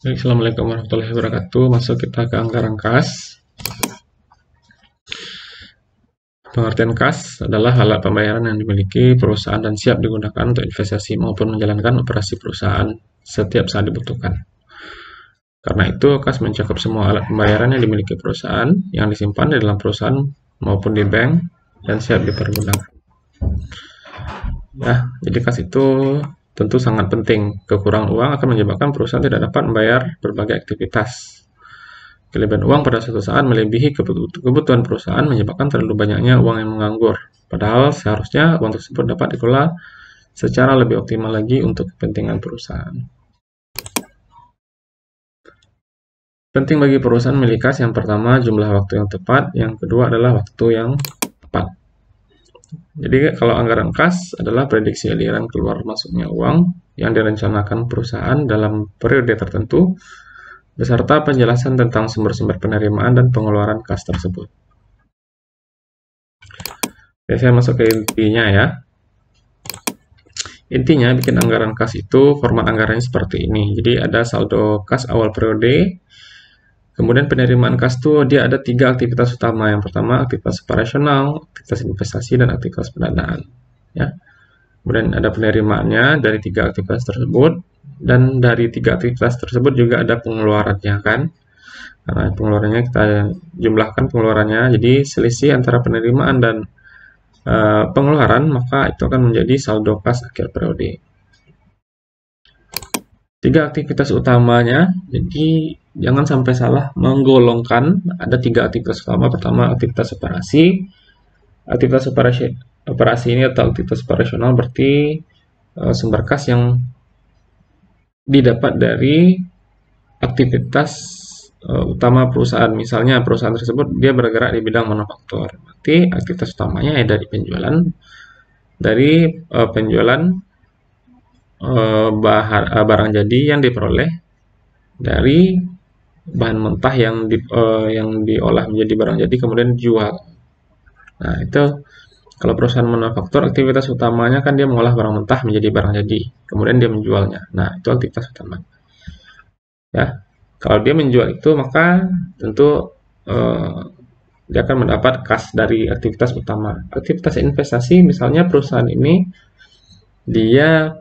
Assalamualaikum warahmatullahi wabarakatuh. Masuk kita ke anggaran kas. Pengertian kas adalah alat pembayaran yang dimiliki perusahaan dan siap digunakan untuk investasi maupun menjalankan operasi perusahaan setiap saat dibutuhkan. Karena itu, kas mencakup semua alat pembayaran yang dimiliki perusahaan yang disimpan di dalam perusahaan maupun di bank dan siap dipergunakan. Ya, jadi kas itu tentu sangat penting. Kekurangan uang akan menyebabkan perusahaan tidak dapat membayar berbagai aktivitas. Kelebihan uang pada suatu saat melebihi kebutuhan perusahaan menyebabkan terlalu banyaknya uang yang menganggur. Padahal seharusnya uang tersebut dapat dikelola secara lebih optimal lagi untuk kepentingan perusahaan. Penting bagi perusahaan memiliki kas yang pertama jumlah waktu yang tepat, yang kedua adalah waktu yang tepat. Jadi kalau anggaran kas adalah prediksi aliran keluar masuknya uang yang direncanakan perusahaan dalam periode tertentu, beserta penjelasan tentang sumber-sumber penerimaan dan pengeluaran kas tersebut. Oke, saya masuk ke intinya ya. Intinya bikin anggaran kas itu format anggarannya seperti ini. Jadi ada saldo kas awal periode, kemudian penerimaan kas itu dia ada 3 aktivitas utama. Yang pertama aktivitas operasional, aktivitas investasi, dan aktivitas pendanaan. Ya. Kemudian ada penerimaannya dari 3 aktivitas tersebut, dan dari 3 aktivitas tersebut juga ada pengeluarannya kan. Karena pengeluarannya kita jumlahkan pengeluarannya, jadi selisih antara penerimaan dan pengeluaran, maka itu akan menjadi saldo kas akhir periode. 3 aktivitas utamanya, jadi jangan sampai salah menggolongkan. Ada 3 aktivitas utama. Pertama aktivitas operasi. Aktivitas operasi ini atau aktivitas operasional berarti sumber kas yang didapat dari aktivitas utama perusahaan. Misalnya perusahaan tersebut dia bergerak di bidang manufaktur, berarti aktivitas utamanya ya dari penjualan barang jadi yang diperoleh dari bahan mentah yang diolah menjadi barang jadi kemudian dijual. Nah, itu kalau perusahaan manufaktur aktivitas utamanya kan dia mengolah barang mentah menjadi barang jadi, kemudian dia menjualnya. Nah, itu aktivitas utama. Ya, kalau dia menjual itu maka tentu dia akan mendapat kas dari aktivitas utama. Aktivitas investasi misalnya perusahaan ini dia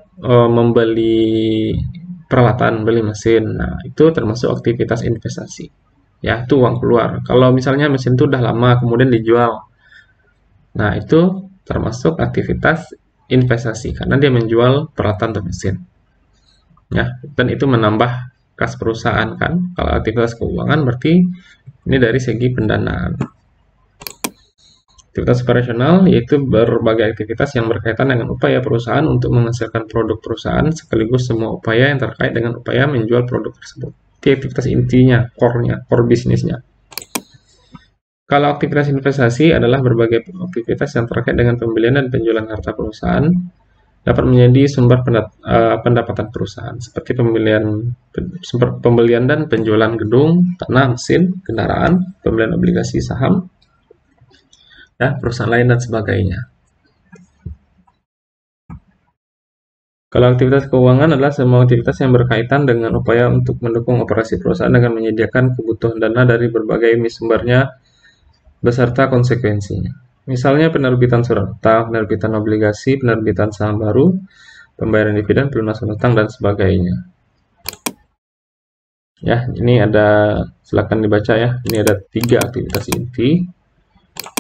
membeli peralatan, beli mesin. Nah, itu termasuk aktivitas investasi. Ya, itu uang keluar. Kalau misalnya mesin itu udah lama kemudian dijual. Nah, itu termasuk aktivitas investasi karena dia menjual peralatan atau mesin. Ya, dan itu menambah kas perusahaan kan. Kalau aktivitas keuangan berarti ini dari segi pendanaan. Aktivitas operasional yaitu berbagai aktivitas yang berkaitan dengan upaya perusahaan untuk menghasilkan produk perusahaan sekaligus semua upaya yang terkait dengan upaya menjual produk tersebut. Itu aktivitas intinya, core bisnisnya. Kalau aktivitas investasi adalah berbagai aktivitas yang terkait dengan pembelian dan penjualan harta perusahaan dapat menjadi sumber pendapatan perusahaan seperti pembelian dan penjualan gedung, tanah, mesin, kendaraan, pembelian obligasi saham, ya, perusahaan lain dan sebagainya. Kalau aktivitas keuangan adalah semua aktivitas yang berkaitan dengan upaya untuk mendukung operasi perusahaan dengan menyediakan kebutuhan dana dari berbagai sumbernya beserta konsekuensinya. Misalnya penerbitan surat utang, penerbitan obligasi, penerbitan saham baru, pembayaran dividen, pelunasan utang, dan sebagainya. Ya, ini ada, silakan dibaca ya. Ini ada 3 aktivitas inti.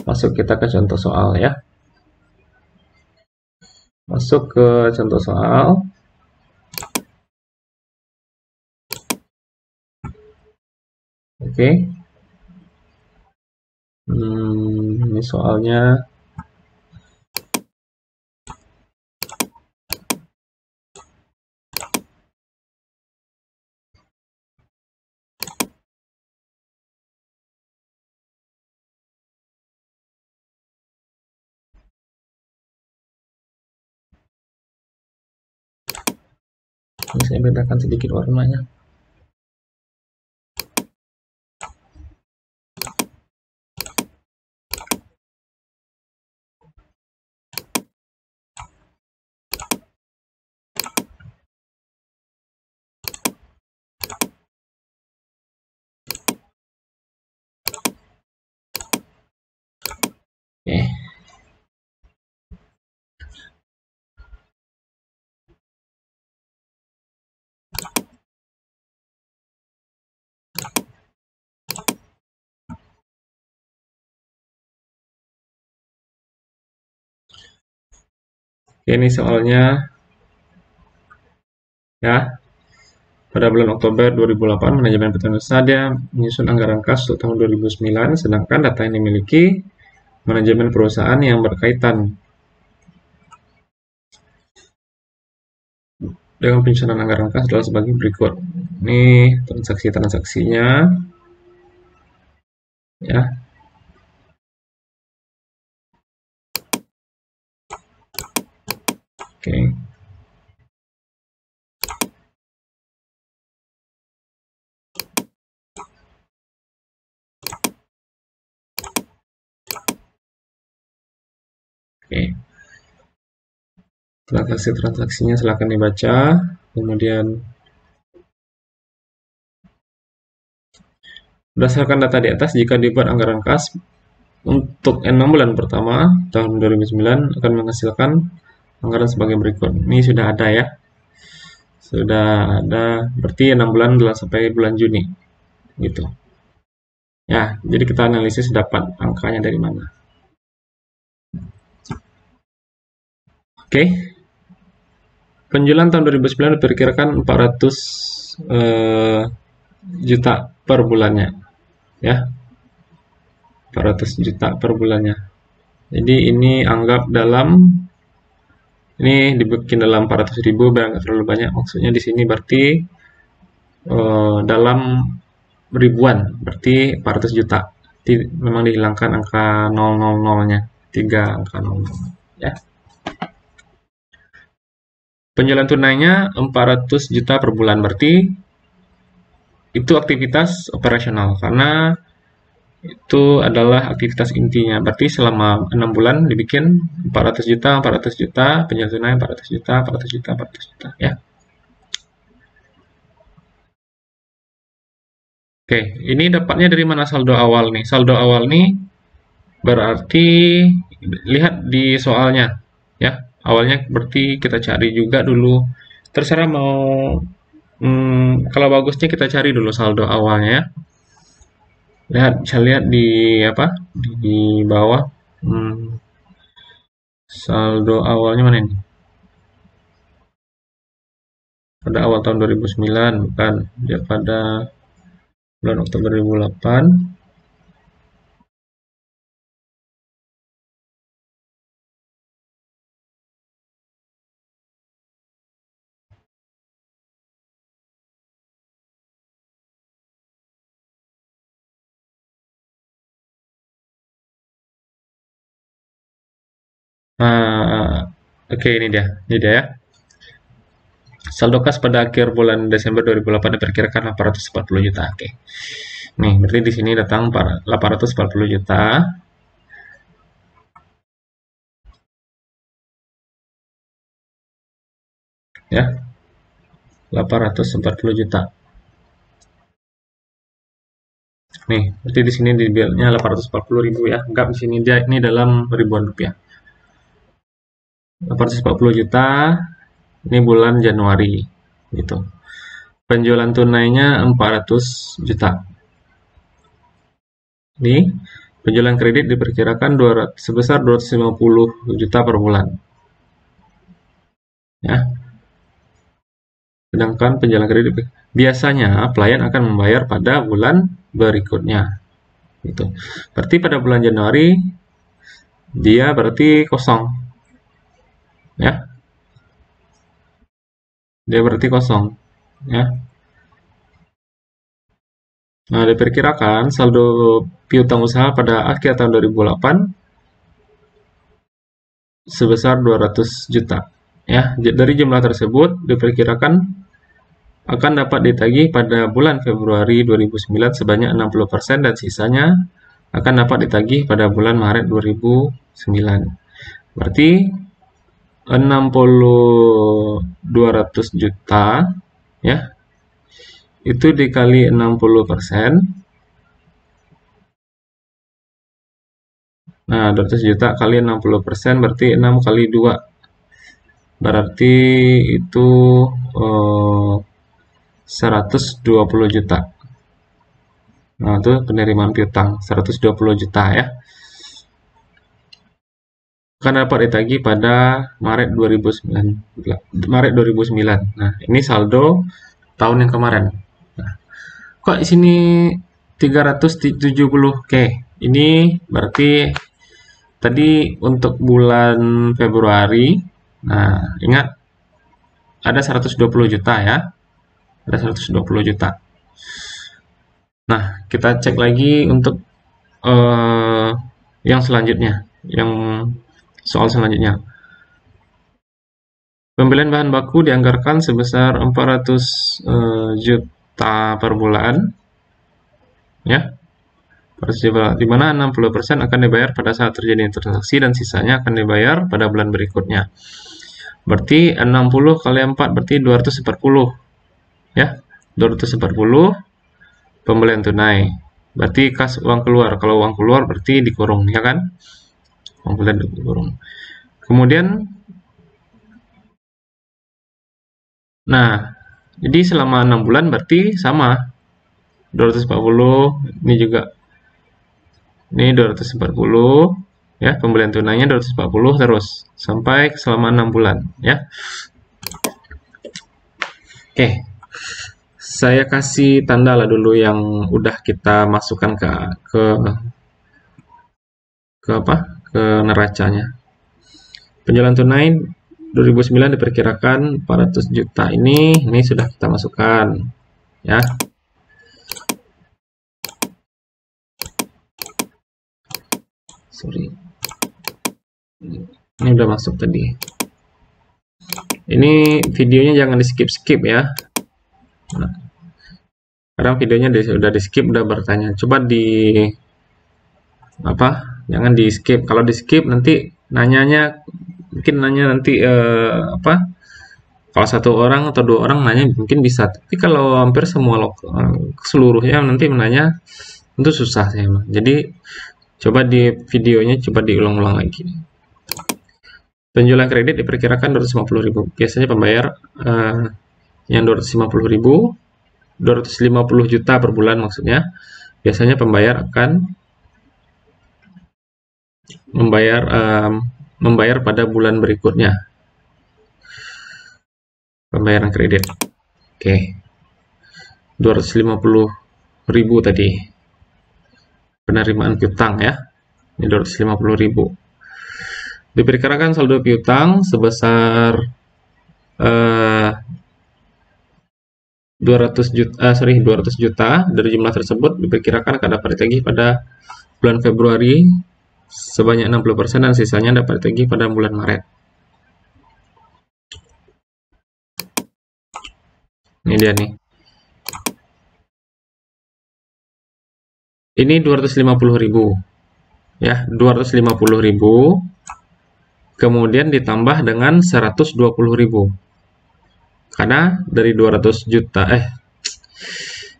Masuk kita ke contoh soal ya. Masuk ke contoh soal. Oke. Ini soalnya. Ini saya bedakan sedikit warnanya. Ini soalnya ya. Pada bulan Oktober 2008, manajemen PT Nusa dia menyusun anggaran kas untuk tahun 2009, sedangkan data yang dimiliki manajemen perusahaan yang berkaitan dengan penyusunan anggaran kas adalah sebagai berikut. Ini transaksi-transaksinya, ya. Oke. Oke. Transaksi-transaksinya silakan dibaca. Kemudian berdasarkan data di atas, jika dibuat anggaran kas untuk 6 bulan pertama tahun 2009 akan menghasilkan anggaran sebagai berikut. Ini sudah ada ya. Sudah ada, berarti 6 bulan sampai bulan Juni. Gitu. Ya, jadi kita analisis dapat angkanya dari mana. Oke. Penjualan tahun 2009 diperkirakan 400 juta per bulannya. Ya. 400 juta per bulannya. Jadi ini anggap dalam, ini dibikin dalam 400.000 biar nggak terlalu banyak. Maksudnya di sini berarti dalam ribuan, berarti 400 juta. Jadi memang dihilangkan angka 000-nya, 3 angka 00. Ya. Penjualan tunainya 400 juta per bulan, berarti itu aktivitas operasional karena itu adalah aktivitas intinya. Berarti selama 6 bulan dibikin 400 juta, 400 juta, penjualan tunai 400 juta, 400 juta, 400 juta, ya. Oke, ini dapatnya dari mana saldo awal nih? Saldo awal nih berarti lihat di soalnya, ya. Awalnya berarti kita cari juga dulu. Terserah mau kalau bagusnya kita cari dulu saldo awalnya ya. Bisa lihat di apa? Di bawah. Saldo awalnya mana ini? Pada awal tahun 2009, bukan. Dia pada bulan Oktober 2008. Oke, ini dia ya. Saldo kas pada akhir bulan Desember 2008 diperkirakan 840 juta. Oke. Nih, berarti di sini datang 840 juta. Ya. 840 juta. Nih, berarti di sini dibilnya 840.000 ya. Enggak, di sini dia ini dalam ribuan rupiah. 840 juta. Ini bulan Januari gitu. Penjualan tunainya 400 juta. Ini penjualan kredit diperkirakan sebesar 250 juta per bulan. Ya. Sedangkan penjualan kredit biasanya pelayan akan membayar pada bulan berikutnya. Gitu. Berarti pada bulan Januari dia berarti kosong. Ya. Dia berarti kosong. Ya. Nah, diperkirakan saldo piutang usaha pada akhir tahun 2008 sebesar 200 juta. Ya, dari jumlah tersebut diperkirakan akan dapat ditagih pada bulan Februari 2009 sebanyak 60% dan sisanya akan dapat ditagih pada bulan Maret 2009. Berarti 200 juta ya. Itu dikali 60%. Nah, 200 juta kali 60% berarti 6 kali 2. Berarti itu 120 juta. Nah, itu penerimaan piutang 120 juta ya. karena dapat ditagih pada Maret 2009. Nah, ini saldo tahun yang kemarin. Nah, kok di sini 370K? Ini berarti tadi untuk bulan Februari. Nah, ingat ada 120 juta ya. Ada 120 juta. Nah, kita cek lagi untuk yang selanjutnya, yang soal selanjutnya. Pembelian bahan baku dianggarkan sebesar 400 juta per bulan, ya, di mana 60% akan dibayar pada saat terjadi transaksi dan sisanya akan dibayar pada bulan berikutnya. Berarti 60 kali 4 berarti 240, ya, 240 pembelian tunai. Berarti kas uang keluar. Kalau uang keluar berarti dikurung, ya kan? Uang keluar dikurung. Kemudian, nah, jadi selama 6 bulan berarti sama. 240, ini juga. Ini 240, ya, pembelian tunainya 240 terus. Sampai selama 6 bulan, ya. Oke. Saya kasih tanda lah dulu yang udah kita masukkan ke neracanya. Penjualan tunai 2009 diperkirakan 400 juta ini sudah kita masukkan, ya. Sorry. Ini udah masuk tadi. Ini videonya jangan di skip ya. Nah, sekarang videonya udah di skip, udah bertanya. Coba jangan di skip. Kalau di skip nanti mungkin nanya nanti kalau satu orang atau dua orang nanya mungkin bisa. Tapi kalau hampir semua seluruhnya nanti menanya, itu susah sih emang. Jadi coba di videonya coba diulang-ulang lagi. Penjualan kredit diperkirakan 250.000. Biasanya pembayar yang 250 juta per bulan maksudnya. Biasanya pembayar akan membayar pada bulan berikutnya. Pembayaran kredit. Oke. 250.000 tadi. Penerimaan piutang ya. Ini 250.000. Diperkirakan saldo piutang sebesar 200 juta. Dari jumlah tersebut diperkirakan akan dapat ditagih pada bulan Februari sebanyak 60% dan sisanya dapat ditagih pada bulan Maret. Ini dia nih. Ini 250.000. Ya, 250.000. Kemudian ditambah dengan 120.000. Karena dari 200 juta,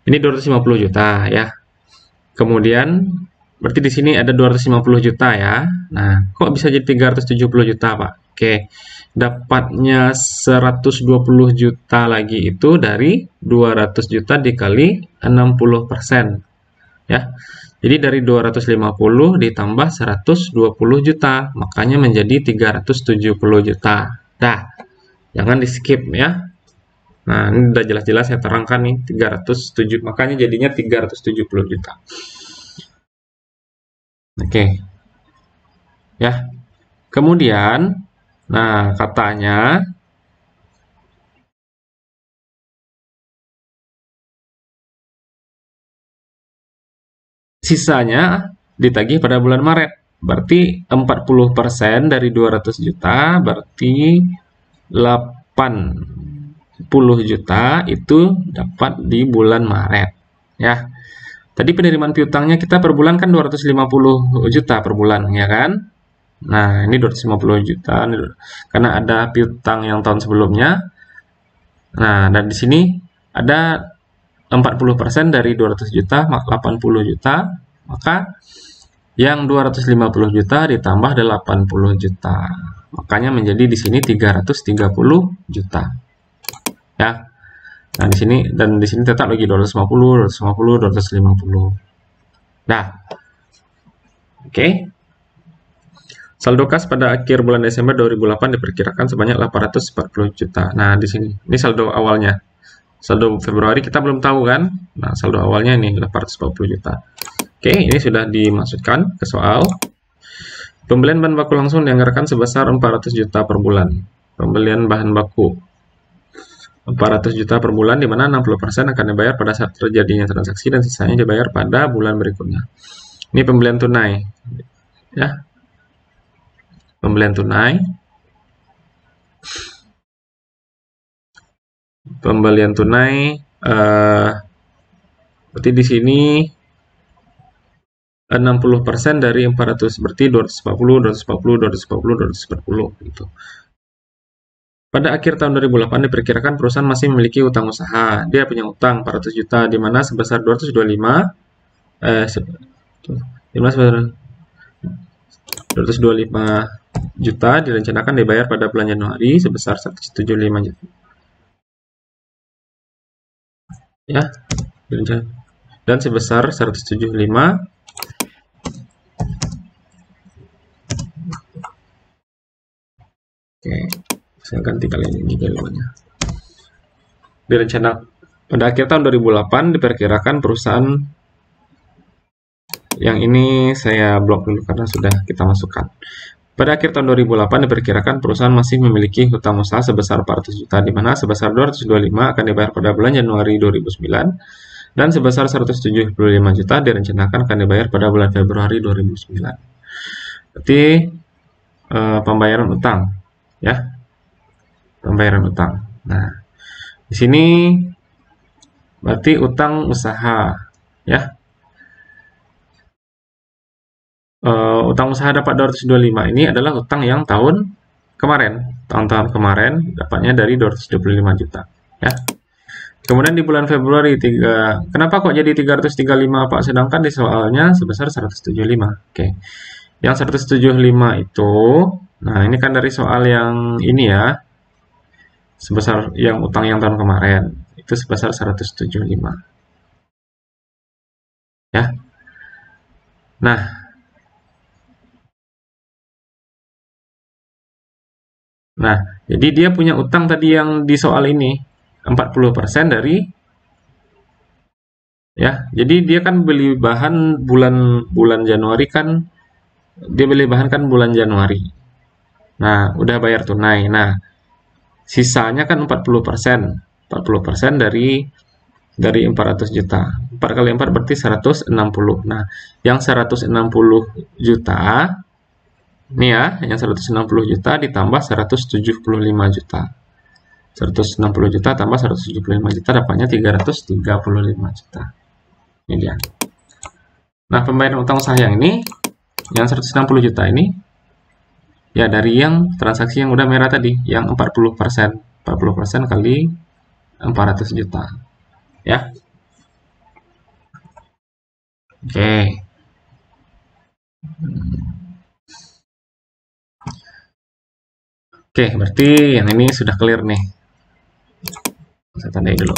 ini 250 juta ya. Kemudian berarti di sini ada 250 juta ya. Nah, kok bisa jadi 370 juta, Pak? Oke. Dapatnya 120 juta lagi itu dari 200 juta dikali 60%. Ya. Jadi dari 250 ditambah 120 juta, makanya menjadi 370 juta. Dah. Jangan di skip ya. Nah, ini udah jelas-jelas saya terangkan nih, 307, makanya jadinya 370 juta. Oke. Ya. Kemudian, nah katanya sisanya ditagih pada bulan Maret. Berarti 40% dari 200 juta berarti 80 juta itu dapat di bulan Maret. Ya. Tadi penerimaan piutangnya kita per bulan kan 250 juta per bulan, ya kan? Nah, ini 250 juta karena ada piutang yang tahun sebelumnya. Nah, dan di sini ada 40% dari 200 juta, 80 juta, maka yang 250 juta ditambah 80 juta. Makanya menjadi di sini 330 juta. Ya. Nah, di sini tetap lagi 250, 250, 250. Nah. Oke. Saldo kas pada akhir bulan Desember 2008 diperkirakan sebanyak 840 juta. Nah, di sini. Ini saldo awalnya. Saldo Februari kita belum tahu kan? Nah, saldo awalnya ini 840 juta. Oke, ini sudah dimasukkan ke soal. Pembelian bahan baku langsung dianggarkan sebesar 400 juta per bulan. Pembelian bahan baku 400 juta per bulan, di mana 60% akan dibayar pada saat terjadinya transaksi dan sisanya dibayar pada bulan berikutnya. Ini pembelian tunai, ya. Pembelian tunai. Pembelian tunai. Berarti di sini 60% dari 400, berarti 240, 240, 240, 240 gitu. Pada akhir tahun 2008 diperkirakan perusahaan masih memiliki utang usaha. Dia punya utang 400 juta, di mana sebesar 225 juta direncanakan dibayar pada bulan Januari sebesar 175 juta. Ya, dan sebesar 175. Oke, saya ganti kali ini jawabannya. Direncanakan pada akhir tahun 2008 diperkirakan perusahaan, yang ini saya blok dulu karena sudah kita masukkan. Pada akhir tahun 2008 diperkirakan perusahaan masih memiliki hutang usaha sebesar 400 juta, di mana sebesar 225 akan dibayar pada bulan Januari 2009 dan sebesar 175 juta direncanakan akan dibayar pada bulan Februari 2009. Berarti pembayaran utang, ya, pembayaran utang. Nah, di sini berarti utang usaha, ya. Utang usaha dapat 225 ini adalah utang yang tahun kemarin, tahun-tahun kemarin dapatnya dari 225 juta, ya. Kemudian di bulan Februari kenapa kok jadi 335 Pak? Sedangkan di soalnya sebesar 175. Oke. Yang 175 itu, nah ini kan dari soal yang ini ya, sebesar yang utang yang tahun kemarin itu sebesar 175, ya. Nah, jadi dia punya utang tadi yang di soal ini 40% dari, ya. Jadi dia kan beli bahan bulan Januari kan, dia beli bahan kan bulan Januari. Nah, udah bayar tunai. Nah, sisanya kan 40%. 40% dari 400 juta. 4 kali 4 berarti 160. Nah, yang 160 juta ini ya, yang 160 juta ditambah 175 juta. 160 juta tambah 175 juta dapatnya 335 juta. Ini dia. Nah, pembayaran utang usaha yang ini, yang 160 juta ini, ya dari yang transaksi yang udah merah tadi, yang 40%. 40% kali 400 juta. Ya. Oke. Oke, berarti yang ini sudah clear nih. Saya tandai dulu.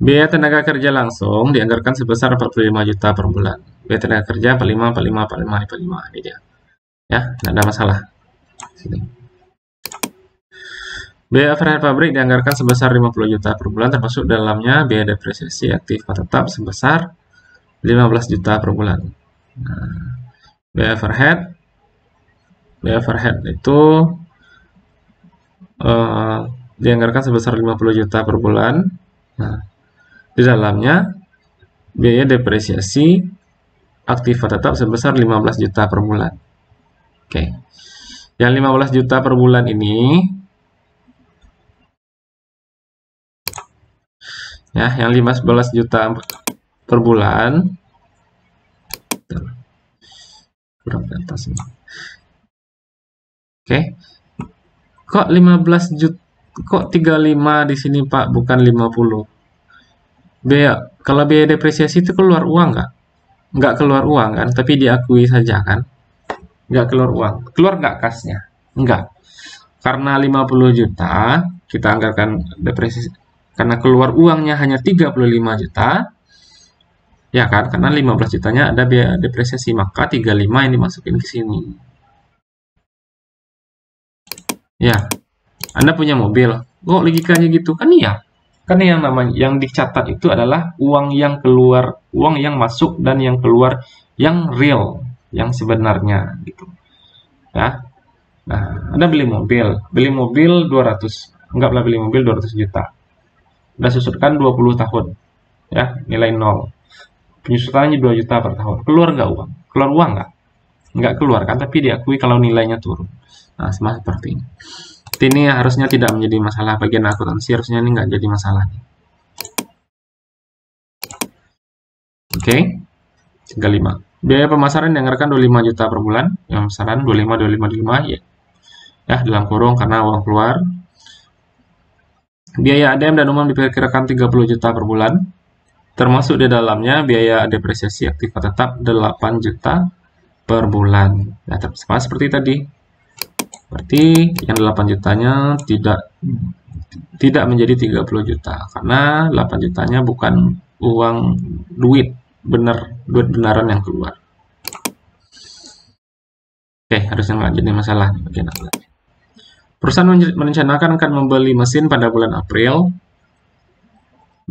Biaya tenaga kerja langsung dianggarkan sebesar 45 juta per bulan. Biaya tenaga kerja 45, 45, 45, 45. Ini dia. Ya, tidak ada masalah. Sini. Biaya overhead pabrik dianggarkan sebesar 50 juta per bulan, termasuk dalamnya biaya depresiasi aktif tetap sebesar 15 juta per bulan. Nah, biaya overhead itu dianggarkan sebesar 50 juta per bulan. Nah, di dalamnya biaya depresiasi aktif tetap sebesar 15 juta per bulan. Oke. Yang 15 juta per bulan ini, ya, yang 15 juta per bulan, kurang ke atas ini. Oke. Kok 15 juta, kok 35 di sini Pak, bukan 50? Kalau biaya depresiasi itu keluar uang nggak? Nggak keluar uang kan, tapi diakui saja kan? Nggak keluar uang. Keluar nggak kasnya? Nggak. Karena 50 juta, kita anggarkan depresiasi. Karena keluar uangnya hanya 35 juta, Ya kan? Karena 15 jutanya ada biaya depresiasi, maka 35 yang dimasukin ke sini. Ya, Anda punya mobil. Kok logikanya gitu? Kan iya. Kan yang namanya yang dicatat itu adalah uang yang keluar, uang yang masuk dan yang keluar yang real, yang sebenarnya gitu. Ya. Nah, Anda beli mobil 200, anggaplah beli mobil 200 juta. Anda susutkan 20 tahun, ya, nilai 0. Penyusutannya 2 juta per tahun. Keluar nggak uang? Keluar uang nggak? Nggak keluar kan, tapi diakui kalau nilainya turun. Nah, sama seperti ini. Ini harusnya tidak menjadi masalah, bagian akuntansi harusnya ini nggak jadi masalah. Oke, 35. Biaya pemasaran dianggarkan 25 juta per bulan. Yang pemasaran 25, 25, 25 ya. Ya, dalam kurung karena uang keluar. Biaya ADM dan umum diperkirakan 30 juta per bulan. Termasuk di dalamnya biaya depresiasi aktif tetap 8 juta per bulan. Ya, sama seperti tadi. Berarti yang 8 jutanya tidak menjadi 30 juta karena 8 jutanya bukan uang duit duit benaran yang keluar. Oke, harusnya nggak jadi masalah nih bagian akhir. Perusahaan merencanakan akan membeli mesin pada bulan April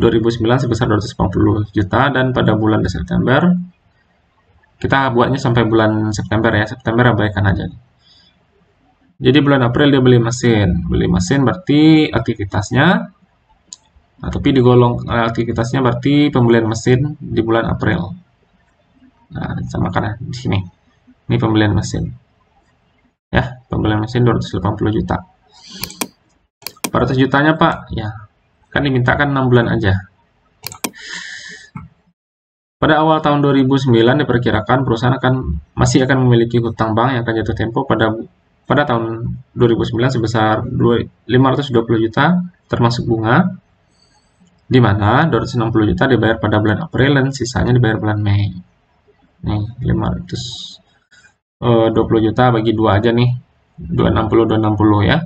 2009 sebesar 280 juta dan pada bulan September kita buatnya sampai bulan September ya. September abaikan aja. Jadi bulan April dia beli mesin berarti aktivitasnya, nah, tapi digolong aktivitasnya berarti pembelian mesin di bulan April. Nah, sama karena di sini. Ini pembelian mesin. Ya, pembelian mesin 280 juta. 400 jutanya, Pak. Ya, kan dimintakan 6 bulan aja. Pada awal tahun 2009 diperkirakan perusahaan masih akan memiliki hutang bank yang akan jatuh tempo pada tahun 2009 sebesar 520 juta termasuk bunga, di mana 260 juta dibayar pada bulan April dan sisanya dibayar bulan Mei. Nih, 520 juta bagi 2 aja nih. 260 ya.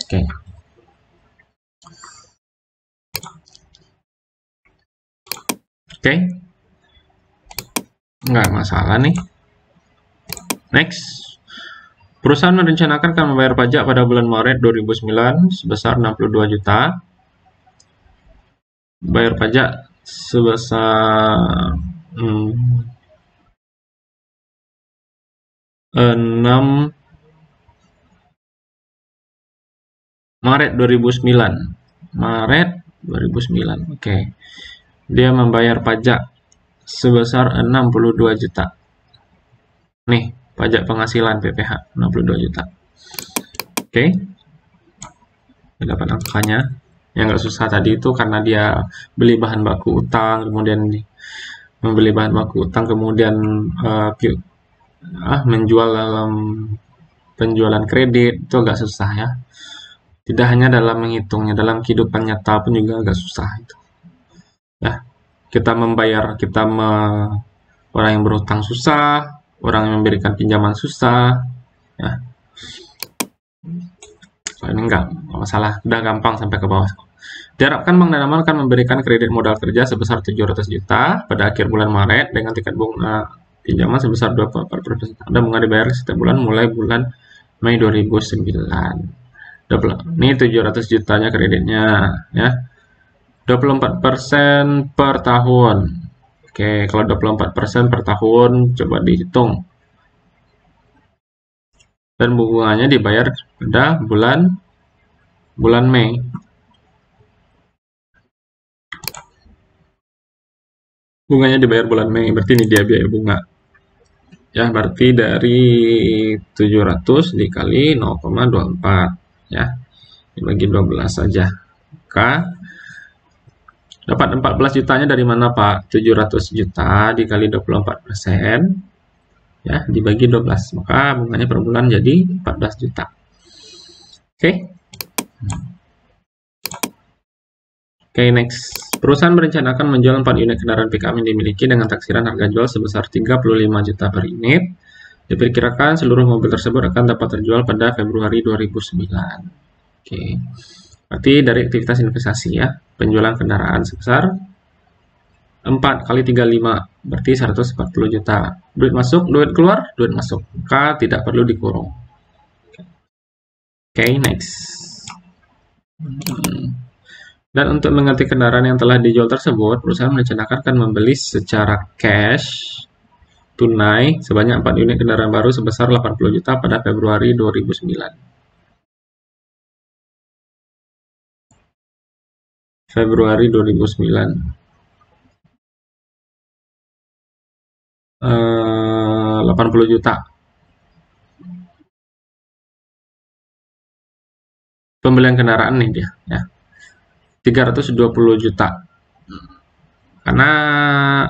Oke. Oke. Nggak masalah nih. Next. Perusahaan merencanakan akan membayar pajak pada bulan Maret 2009 sebesar 62 juta. Bayar pajak sebesar 6 Maret 2009. Maret 2009. Oke. Dia membayar pajak sebesar 62 juta. Nih, pajak penghasilan PPH 62 juta. Oke. Dapat angkanya. Yang nggak susah tadi itu karena dia beli bahan baku utang, kemudian membeli bahan baku utang, kemudian menjual dalam penjualan kredit, itu agak susah ya. Tidak hanya dalam menghitungnya, dalam kehidupan nyata pun juga agak susah itu. Ya, orang yang berhutang susah, orang yang memberikan pinjaman susah, ya. So, ini enggak masalah, udah gampang sampai ke bawah. Diharapkan Bank Danamon akan memberikan kredit modal kerja sebesar 700 juta pada akhir bulan Maret dengan tingkat bunga pinjaman sebesar 24%. Ada bunga dibayar setiap bulan mulai bulan Mei 2009. Ini 700 jutanya kreditnya ya. 24% per tahun. Oke, kalau 24% per tahun coba dihitung. Dan bunganya dibayar pada bulan Mei. Bunganya dibayar bulan Mei, berarti ini dia biaya bunga. Ya, berarti dari 700 dikali 0,24 ya. Dibagi 12 saja. Maka dapat 14 jutanya dari mana, Pak? 700 juta dikali 24%. Ya, dibagi 12. Maka bunganya per bulan jadi 14 juta. Oke. Oke, next. Perusahaan berencanakan menjual 4 unit kendaraan pick-up yang dimiliki dengan taksiran harga jual sebesar 35 juta per unit. Diperkirakan seluruh mobil tersebut akan dapat terjual pada Februari 2009. Oke. Berarti dari aktivitas investasi ya, penjualan kendaraan sebesar 4 kali 35, berarti 140 juta. Duit masuk, duit keluar, duit masuk. Maka tidak perlu dikurung. Oke, next. Dan untuk mengganti kendaraan yang telah dijual tersebut, perusahaan merencanakan akan membeli secara cash tunai sebanyak 4 unit kendaraan baru sebesar 80 juta pada Februari 2009. Februari 2009. 80 juta. Pembelian kendaraan nih dia ya. 320 juta. Karena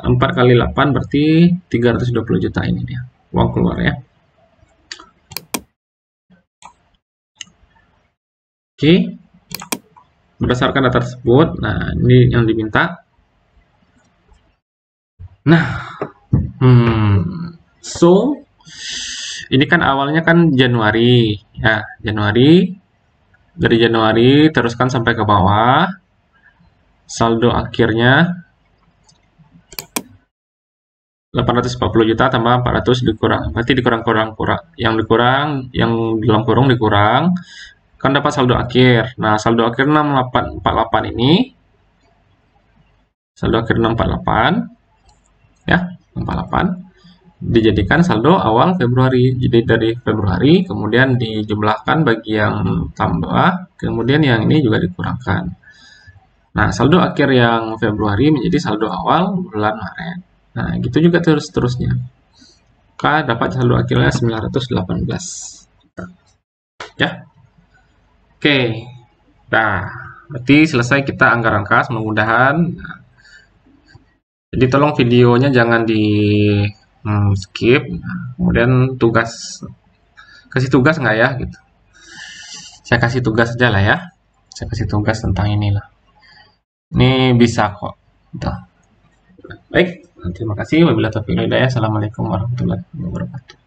4 kali 8 berarti 320 juta ini dia. Uang keluar ya. Oke. Berdasarkan data tersebut, nah ini yang diminta. Nah, so ini kan awalnya kan Januari ya, Januari, dari Januari teruskan sampai ke bawah, saldo akhirnya 840 juta tambah 400 dikurang, berarti dikurang yang dalam kurung dikurang, kan dapat saldo akhir. Nah, saldo akhir 6848 ini, saldo akhir 648 ya, 68 dijadikan saldo awal Februari. Jadi dari Februari kemudian dijumlahkan bagi yang tambah, kemudian yang ini juga dikurangkan. Nah, saldo akhir yang Februari menjadi saldo awal bulan Maret. Nah, gitu juga terus-terusnya. Maka dapat saldo akhirnya 918. Ya. Oke. Nah, berarti selesai kita anggaran kas, mudah-mudahan. Nah, jadi tolong videonya jangan di skip. Nah, kemudian kasih tugas nggak ya gitu. Saya kasih tugas aja lah ya. Saya kasih tugas tentang inilah. Ini bisa kok. Gitu. Baik, terima kasih. Wabillahi taufiq wal hidayah. Assalamualaikum warahmatullahi wabarakatuh.